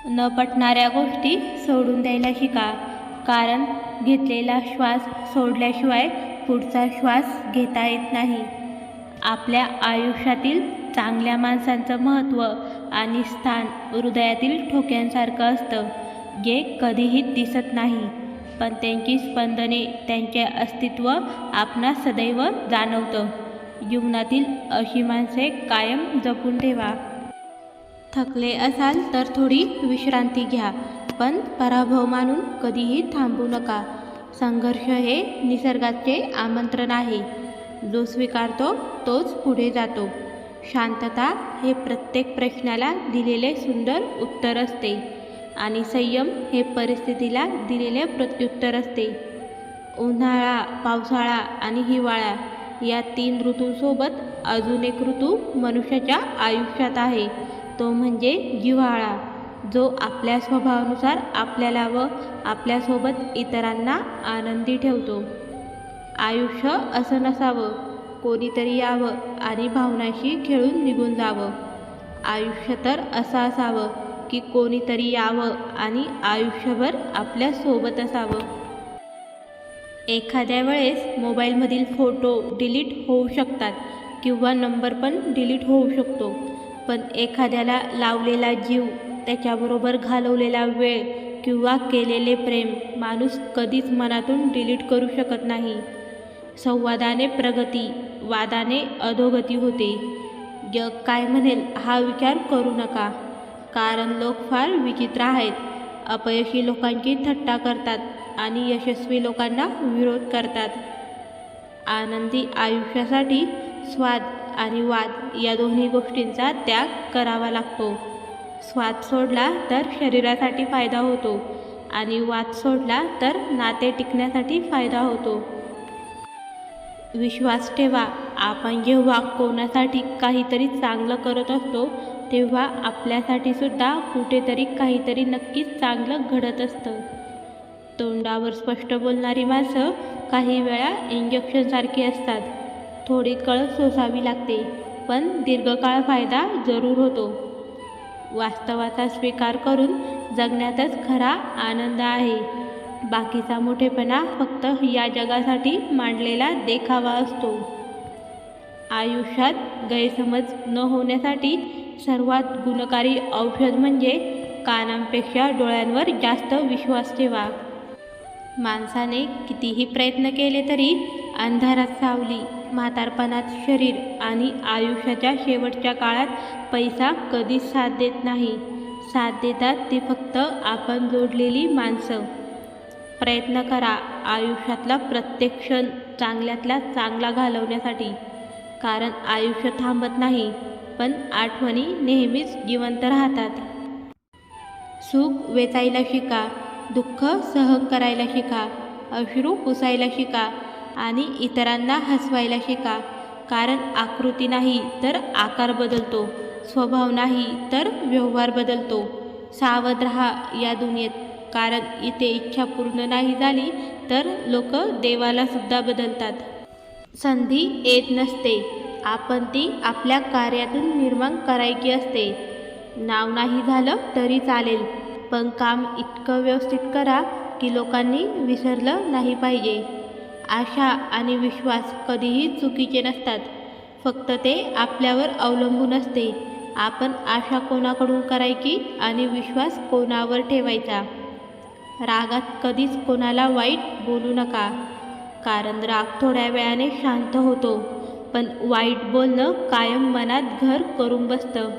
न पटणाऱ्या गोष्टी सोडून द्यायला शिका, कारण घेतलेला श्वास सोडल्याशिवाय पुढचा श्वास घेता येत नाही. आपल्या आयुष्यातील चांगल्या माणसांचं महत्त्व आणि स्थान हृदयातील ठोक्यांसारखं असतं, जे कधीही दिसत नाही, पण त्यांची स्पंदने, त्यांचे अस्तित्व आपणास सदैव जाणवतं. जीवनातील अशी माणसे कायम जपून ठेवा. थकले असाल तर थोडी विश्रांती घ्या, पण पराभव मानून कधीही थांबू नका. संघर्ष हे निसर्गाचे आमंत्रण आहे. जो स्वीकारतो तोच पुढे जातो. शांतता हे प्रत्येक प्रश्नाला दिलेले सुंदर उत्तर असते आणि संयम हे परिस्थितीला दिलेले प्रत्युत्तर असते. उन्हाळा, पावसाळा आणि हिवाळा या 3 ऋतूंसोबत अजून एक ऋतू मनुष्याच्या आयुष्यात आहे, तो म्हणजे जिव्हाळा, जो आपल्या स्वभावानुसार आपल्याला व आपल्यासोबत इतरांना आनंदी ठेवतो. आयुष्य असं नसावं, कोणीतरी यावं आणि भावनांशी खेळून निघून जावं. आयुष्य तर असं असावं की कोणीतरी यावं आणि आयुष्यभर आपल्या सोबत असावं. एखाद्या वेळेस मोबाईलमधील फोटो डिलीट होऊ शकतात किंवा नंबर पण डिलीट होऊ शकतो, पण एखाद्याला लावलेला जीव, त्याच्याबरोबर घालवलेला वेळ किंवा केलेले प्रेम माणूस कधीच मनातून डिलीट करू शकत नाही. संवादाने प्रगती, वादाने अधोगती होते. जग काय म्हणेल हा विचार करू नका, कारण लोक फार विचित्र आहेत. अपयशी लोकांची थट्टा करतात आणि यशस्वी लोकांना विरोध करतात. आनंदी आयुष्यासाठी स्वाद आणि वाद या दोन्ही गोष्टींचा त्याग करावा लागतो. स्वाद सोडला तर शरीरासाठी फायदा होतो आणि वाद सोडला तर नाते टिकण्यासाठी फायदा होतो. विश्वास ठेवा, आपण जेव्हा कोणासाठी काहीतरी चांगलं करत असतो तेव्हा आपल्यासाठी सुद्धा कुठेतरी काहीतरी नक्कीच चांगलं घडत असतं. तोंडावर स्पष्ट बोलणारी माणसं काही वेळा इंजेक्शनसारखी असतात. थोडी कळ सोसावी लागते, पण दीर्घकाळ फायदा जरूर होतो. वास्तवाचा स्वीकार करून जगण्यातच खरा आनंद आहे. बाकीचा मोठेपणा फक्त या जगासाठी मांडलेला देखावा असतो. आयुष्यात गैरसमज न होण्यासाठी सर्वात गुणकारी औषध म्हणजे कानांपेक्षा डोळ्यांवर जास्त विश्वास ठेवा. माणसाने कितीही प्रयत्न केले तरी अंधारात सावली, म्हातारपणात शरीर आणि आयुष्याच्या शेवटच्या काळात पैसा कधीच साथ देत नाही. साथ देतात ती फक्त आपण जोडलेली माणसं. प्रयत्न करा आयुष्यातला प्रत्येक क्षण चांगल्यातला चांगला घालवण्यासाठी, कारण आयुष्य थांबत नाही, पण आठवणी नेहमीच जिवंत राहतात. सुख वेचायला शिका, दुःख सहन करायला शिका, अश्रू पुसायला शिका आणि इतरांना हसवायला शिका, कारण आकृती नाही तर आकार बदलतो, स्वभाव नाही तर व्यवहार बदलतो. सावध राहा या दुनियेत, कारण इथे इच्छा पूर्ण नाही झाली तर लोक देवाला सुद्धा बदलतात. संधी येत नसते, आपण ती आपल्या कार्यातून निर्माण करायची असते. नाव नाही झालं तरी चालेल, पण काम इतकं व्यवस्थित करा की लोकांनी विसरलं नाही पाहिजे. आशा आणि विश्वास कधीही चुकीचे नसतात, फक्त ते आपल्यावर अवलंबून असते. आपण आशा कोणाकडून करायची आणि विश्वास कोणावर ठेवायचा. रागात कधीच कोणाला वाईट बोलू नका, कारण राग थोड्या वेळाने शांत होतो, पण वाईट बोलणं कायम मनात घर करून बसतं.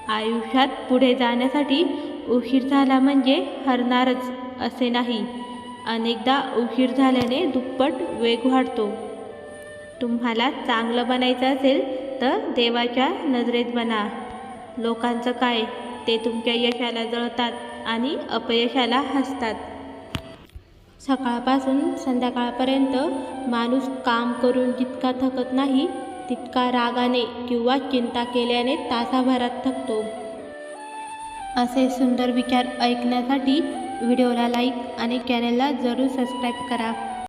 आयुष्यात पुढे जाण्यासाठी उशीर झाला म्हणजे हरणारच असे नाही, अनेकदा उशीर झाल्याने दुप्पट वेग वाढतो. तुम्हाला चांगलं बनायचं असेल तर देवाच्या नजरेत बना. लोकांचं काय, ते तुमच्या यशाला जळतात आणि अपयशाला हसतात. सकाळपासून संध्याकाळपर्यंत माणूस काम करून जितका थकत नाही, तितका रागाने किंवा चिंता केल्याने तासाभरात थकतो. असे सुंदर विचार ऐकण्यासाठी व्हिडिओला लाईक आणि चॅनलला जरूर सबस्क्राईब करा.